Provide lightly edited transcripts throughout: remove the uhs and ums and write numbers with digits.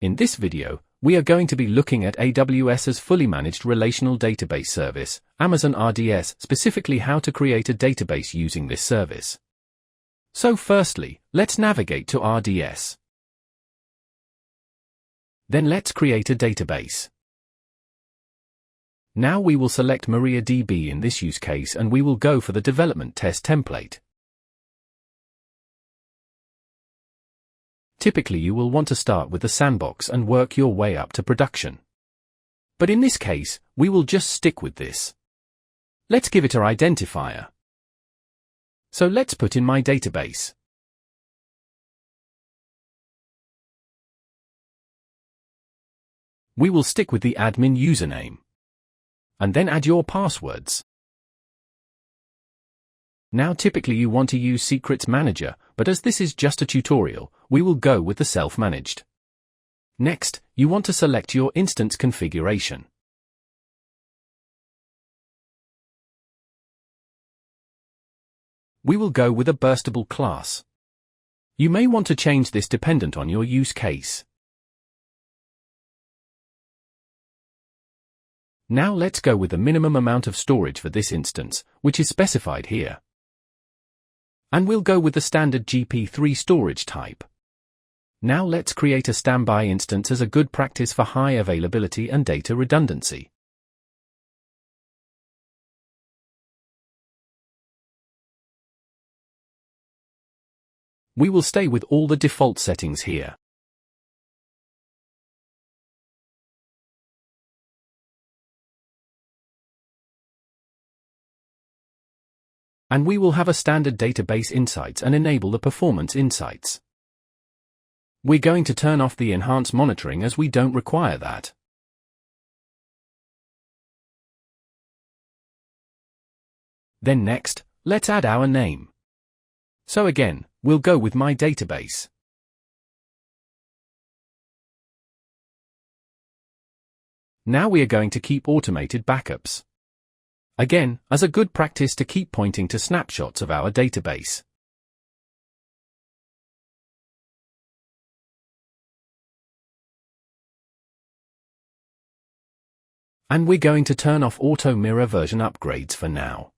In this video, we are going to be looking at AWS's fully managed relational database service, Amazon RDS, specifically how to create a database using this service. So firstly, let's navigate to RDS. Then let's create a database. Now we will select MariaDB in this use case and we will go for the development test template. Typically you will want to start with the sandbox and work your way up to production. But in this case, we will just stick with this. Let's give it our identifier. So let's put in my database. We will stick with the admin username. And then add your passwords. Now typically you want to use Secrets Manager, but as this is just a tutorial, we will go with the self-managed. Next, you want to select your instance configuration. We will go with a burstable class. You may want to change this dependent on your use case. Now let's go with the minimum amount of storage for this instance, which is specified here. And we'll go with the standard GP3 storage type. Now let's create a standby instance as a good practice for high availability and data redundancy. We will stay with all the default settings here. And we will have a standard database insights and enable the performance insights. We're going to turn off the enhanced monitoring as we don't require that. Then next, let's add our name. So again, we'll go with my database. Now we are going to keep automated backups. Again, as a good practice to keep pointing to snapshots of our database. And we're going to turn off auto mirror version upgrades for now.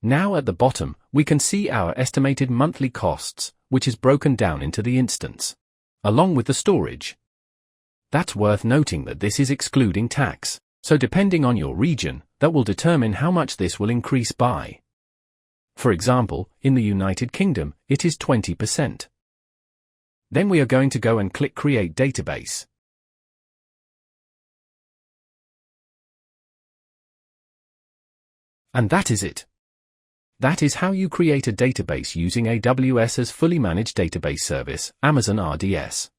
Now at the bottom, we can see our estimated monthly costs, which is broken down into the instance, along with the storage. That's worth noting that this is excluding tax, so depending on your region, that will determine how much this will increase by. For example, in the United Kingdom, it is 20%. Then we are going to go and click Create Database. And that is it. That is how you create a database using AWS's fully managed database service, Amazon RDS.